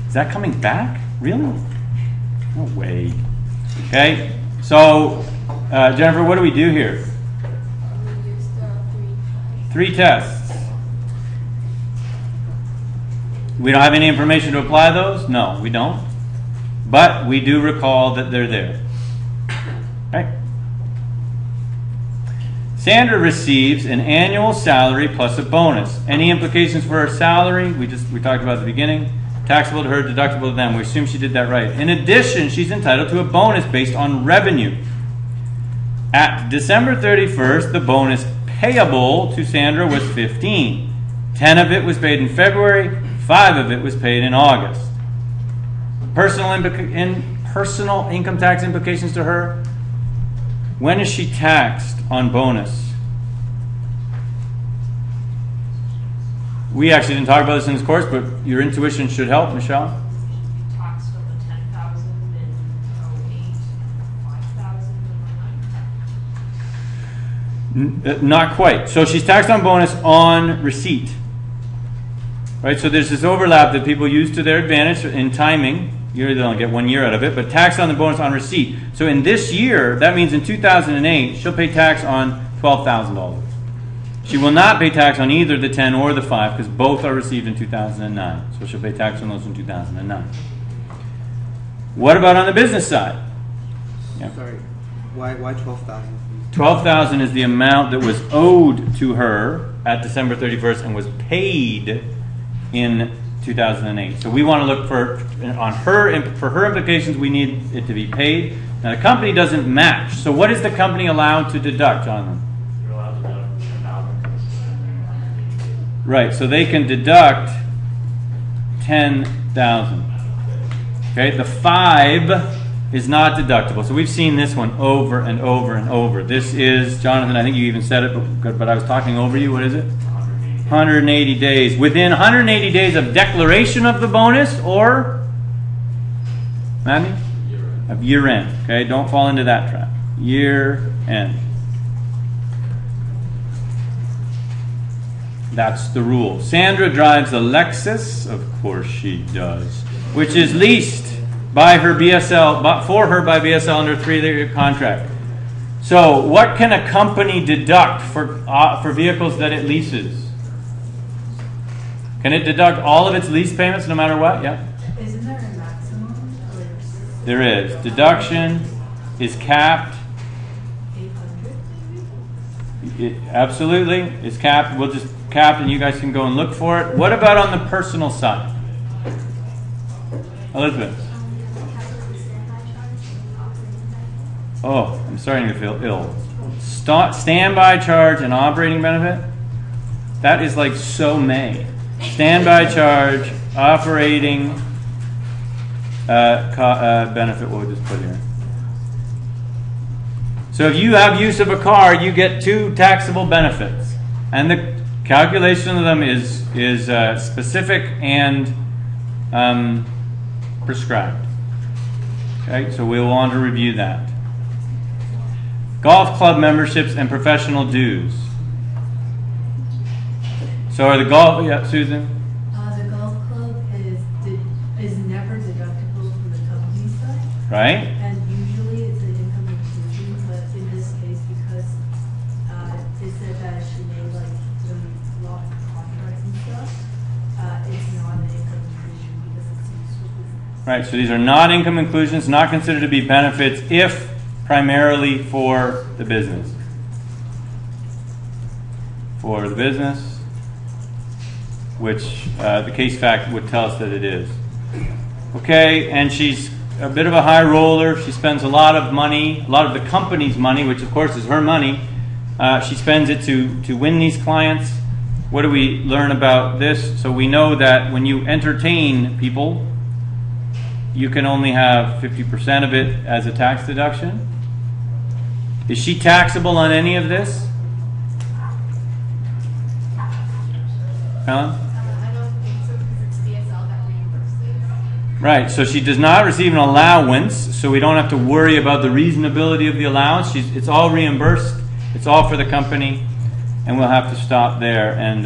Is that coming back? Really? No way. Okay, so Jennifer, what do we do here? we use the 3 tests. We don't have any information to apply those? No, we don't. But we do recall that they're there. Right? Sandra receives an annual salary plus a bonus. Any implications for her salary? We talked about at the beginning. Taxable to her, deductible to them. We assume she did that right. In addition, she's entitled to a bonus based on revenue. At December 31st, the bonus payable to Sandra was 15. 10 of it was paid in February, 5 of it was paid in August. Personal income tax implications to her. When is she taxed on bonus? We actually didn't talk about this in this course, but your intuition should help, Michelle. Taxed on the 10,000 in 08, 5,000 in 09. Not quite. So she's taxed on bonus on receipt. Right? So there's this overlap that people use to their advantage in timing. You really don't get 1 year out of it, but taxed on the bonus on receipt. So in this year, that means in 2008, she'll pay tax on $12,000. She will not pay tax on either the 10 or the 5 because both are received in 2009. So she'll pay tax on those in 2009. What about on the business side? Yeah. Sorry, why 12,000? 12,000 is the amount that was owed to her at December 31st and was paid in 2008. So we want to look for her implications. We need it to be paid. Now the company doesn't match. So what is the company allowed to deduct, Jonathan? You're allowed to deduct 10,000. Right. So they can deduct 10,000. Okay. The 5 is not deductible. So we've seen this one over and over and over. This is, Jonathan, I think you even said it, but I was talking over you. What is it? 180 days. Within 180 days of declaration of the bonus or, Matthew? Of year end. Okay, don't fall into that trap. Year end. That's the rule. Sandra drives a Lexus. Of course she does. Which is leased by her BSL, for her by BSL under a 3-year contract. So what can a company deduct for vehicles that it leases? Can it deduct all of its lease payments no matter what? Yeah. Isn't there a maximum? There is. Deduction is capped. 800 maybe? It absolutely is capped. We'll just cap and you guys can go and look for it. What about on the personal side? Elizabeth. Oh, I'm starting to feel ill. Standby charge and operating benefit? That is like so May. Standby charge, operating benefit, what would this put here? So if you have use of a car, you get 2 taxable benefits. And the calculation of them is specific and prescribed. Okay, so we will want to review that. Golf club memberships and professional dues. So are the golf, yeah, Susan? The golf club is never deductible from the company side. Right? And usually it's an income inclusion, but in this case, because it said that she made like some law contracts and stuff, it's not an income inclusion because it's useful business. Right, so these are not income inclusions, not considered to be benefits if primarily for the business. For the business, which the case fact would tell us that it is. Okay, and she's a bit of a high roller. She spends a lot of money, a lot of the company's money, which of course is her money. She spends it to win these clients. What do we learn about this? So we know that when you entertain people, you can only have 50% of it as a tax deduction. Is she taxable on any of this? Helen? I don't think so because it's DSL that reimburses. Right, so she does not receive an allowance, so we don't have to worry about the reasonability of the allowance. It's all reimbursed. It's all for the company, and we'll have to stop there. And